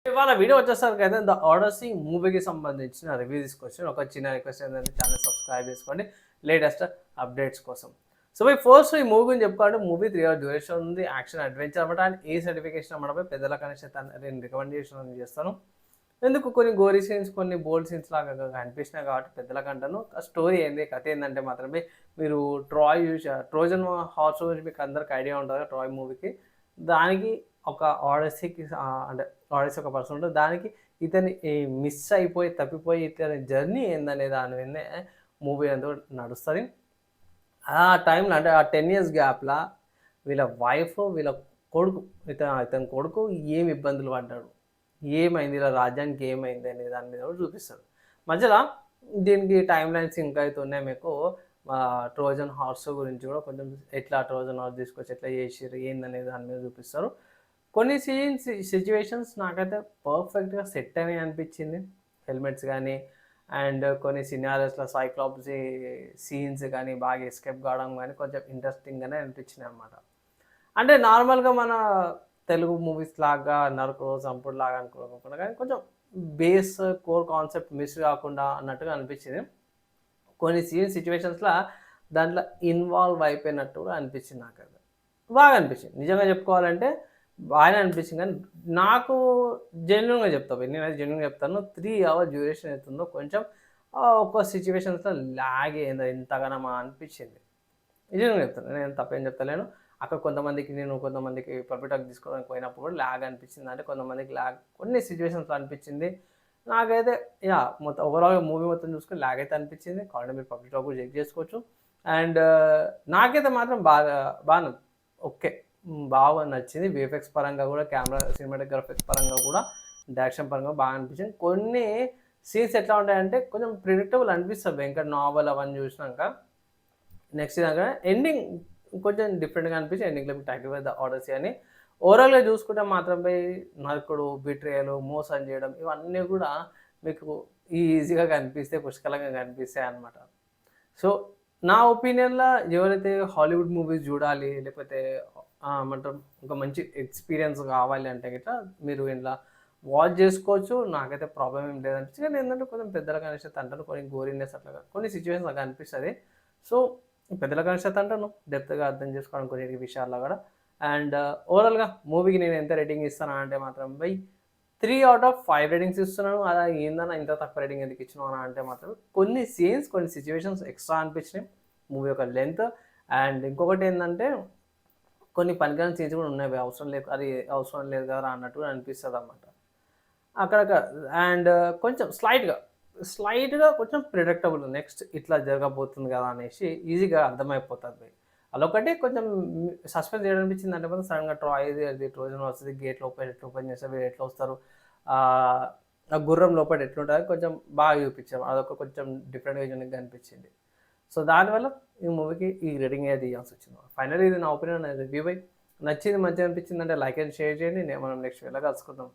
ఇవాళ వీడియో వచ్చేసరికి అయితే ద ఆడసీ మూవీకి సంబంధించిన రివ్యూ తీసుకొచ్చాను. ఒక చిన్న రిక్వెస్ట్ ఏంటంటే ఛానల్ సబ్స్క్రైబ్ చేసుకోండి లేటెస్ట్ అప్డేట్స్ కోసం. సో ఫస్ట్ ఈ మూవీ గురించి చెప్పుకోవాలంటే మూవీ 3 అవర్స్ డ్యూరేషన్ ఉంది. యాక్షన్ అడ్వెంచర్ అనమాట. అండ్ ఏ సర్టిఫికేషన్ అన్నమాట పెద్దల కనెక్షన్ నేను రికమెండేషన్ చేస్తాను. ఎందుకు కొన్ని గోరీ సీన్స్, కొన్ని బోల్డ్ సీన్స్ లాగా కనిపించినాయి కాబట్టి పెద్దల కంటను. స్టోరీ ఏంది, కథ ఏందంటే మాత్రమే మీరు ట్రోజన్ హార్స్ గురించి మీకు అందరికి ఐడియా ఉంటుంది ట్రాయ్ మూవీకి. దానికి ఒక ఆడసీకి అంటే ఆడసీ ఒక పర్సన్ ఉంటుంది. దానికి ఇతని మిస్ అయిపోయి తప్పిపోయి ఇతని జర్నీ ఏందనే దాని మీదనే మూవీ అంతా నడుస్తుంది. ఆ టైంలో అంటే ఆ 10 ఇయర్స్ గ్యాప్‌ల వీళ్ళ వైఫ్, వీళ్ళ కొడుకు ఇతని కొడుకు ఏమి ఇబ్బందులు పడ్డాడు, ఏమైంది ఇలా రాజ్యానికి ఏమైంది అనే దాని మీద కూడా చూపిస్తారు. మధ్యలో దీనికి టైమ్ లైన్స్ ఇంకా అయితే ఉన్నాయి మీకు. ట్రోజన్ హార్స్ గురించి కూడా కొంచెం ఎట్లా ట్రోజన్ హార్స్ తీసుకొచ్చి ఎట్లా చేసిర్రు ఏందనే దాని మీద చూపిస్తారు. కొన్ని సిచ్యువేషన్స్ నాకైతే పర్ఫెక్ట్‌గా సెట్ అయినాయి అనిపించింది. హెల్మెట్స్ గానీ అండ్ కొన్ని సినారియోస్‌లో సైక్లాప్స్ సీన్స్ గానీ బాగా ఎస్కేప్ కావడం గానీ కొంచెం ఇంట్రెస్టింగ్‌గానే అనిపించినాయన్నమాట. అంటే నార్మల్‌గా మన తెలుగు మూవీస్ లాగా నరకో, చంపుడులాగా అనుకోకుండా కానీ కొంచెం బేస్ కోర్ కాన్సెప్ట్ మిస్ కాకుండా అన్నట్టుగా అనిపించింది. కొన్ని సిట్యుయేషన్స్‌ల దాంట్లో ఇన్వాల్వ్ అయిపోయినట్టు కూడా అనిపించింది నాకైతే. బాగా అనిపించింది. నిజంగా చెప్పుకోవాలంటే బాగానే అనిపించింది. కానీ నాకు జెన్యూన్‌గా చెప్తా భయ్. నేనైతే జెన్యూన్‌గా చెప్తాను. 3 అవర్స్ డ్యూరేషన్ అయితుందో కొంచెం ఒక్క సిట్యుయేషన్స్‌లో లాగ్ అయింది ఇంతగనమా అనిపించింది. నిజంగా చెప్తాను. నేను తప్పేం చెప్తలేను. అక్కడ కొంతమందికి పర్ఫెక్ట్‌గా తీసుకోవడానికి పోయినప్పుడు కూడా లాగ్ అనిపించింది. అంటే కొంతమందికి లాగ్ కొన్ని సిట్యుయేషన్స్‌లో అనిపించింది. నాకైతే మొత్తం ఓవరాల్‌గా మూవీ మొత్తం చూసుకొని లాగ్ అయితే అనిపించింది. కావాలంటే మీరు పబ్లిక్ టాక్ కూడా చెక్ చేసుకోవచ్చు. అండ్ నాకైతే మాత్రం బాగా ఓకే. బాగా నచ్చింది. వీఎఫ్ఎక్స్ పరంగా కూడా కెమెరా సినిమాటోగ్రఫిక్స్ పరంగా కూడా డైరెక్షన్ పరంగా బాగా అనిపించింది. కొన్ని సీన్స్ ఎట్లా ఉంటాయంటే కొంచెం ప్రిడిక్టబుల్ అనిపిస్తది. వెంకట్ నావెల్ అవన్నీ చూసినాక. నెక్స్ట్ దాకా ఎండింగ్ కొంచెం డిఫరెంట్‌గా అనిపించి ఎండింగ్‌లో మీకు టైటిల్ ద ఆడసీ అని. ఓవరాల్‌గా చూసుకుంటే మాత్రం నరకుడు, బిట్రేయలు, మోసం చేయడం ఇవన్నీ కూడా మీకు ఈజీగా కనిపిస్తే పుష్కలంగా కనిపిస్తాయన్నమాట. సో, నా ఒపీనియన్‌లో ఎవరైతే హాలీవుడ్ మూవీస్ చూడాలి లేకపోతే ఏమంటారు ఒక మంచి ఎక్స్‌పీరియన్స్ కావాలి అంటే గిట్ల మీరు ఇంట్ల వాచ్ చేసుకోవచ్చు. నాకైతే ప్రాబ్లమ్ ఏం లేదనిపించింది. కానీ ఏంటంటే కొంచెం పెద్దల కనిపిస్తది అంటారు. కొన్ని గోరీనెస్ అట్లా కొన్ని సిట్యుయేషన్స్ నాకు అనిపిస్తది. సో, పెద్దల కనిపిస్తది అంటాను. డెప్త్‌గా అర్థం చేసుకోవడం కొన్ని విషయాల్లో కూడా. అండ్ ఓవరాల్‌గా మూవీకి నేను ఎంత రేటింగ్ ఇస్తాను అంటే మాత్రం 3/5 రేటింగ్స్ ఇస్తున్నాను. అలా ఏందన్నా ఇంత తక్కువ రేటింగ్ ఎందుకు ఇచ్చినావు అని అంటే మాత్రం కొన్ని సీన్స్, కొన్ని సిట్యుయేషన్స్ ఎక్స్ట్రా అనిపించినాయి. మూవీ యొక్క లెంత్ అండ్ ఇంకొకటి ఏందంటే కొన్ని పనికిరాని సీన్స్ కూడా ఉన్నాయి. అది అవసరం లేదు కదరా అన్నట్టుగా అనిపిస్తదన్నమాట. అక్కడక్కడ అండ్ కొంచెం స్లైట్‌గా కొంచెం ప్రిడిక్టబుల్ నెక్స్ట్ ఇట్లా జరగబోతుంది కదా అనేసి ఈజీగా అర్థమైపోతది. అదొకటి కొంచెం సస్పెన్స్ ఏమనిపించింది అంటే మాత్రం సడెన్‌గా అది ట్రోజన్ వస్తది. గేట్ లోపల ఎట్లా ఓపెన్ చేస్తారు? వీళ్ళు ఎట్లా వస్తారు? ఆ గుర్రం లోపల ఎట్లుంటది? కొంచెం బాగా చూపించారు. అదొక కొంచెం డిఫరెంట్‌గా యూనిక్‌గా అనిపించింది. సో, దానివల్ల ఈ మూవీకి ఈ రేటింగ్ అనేది ఇయ్యాల్సొచ్చింది. ఫైనల్లీ ఇది నా ఒపీనియన్ రివ్యూ నచ్చింది, మంచిగా అనిపించిందంటే లైక్ అండ్ షేర్ చేయండి. మనం నెక్స్ట్ వీడియోలో కలుసుకుందాం.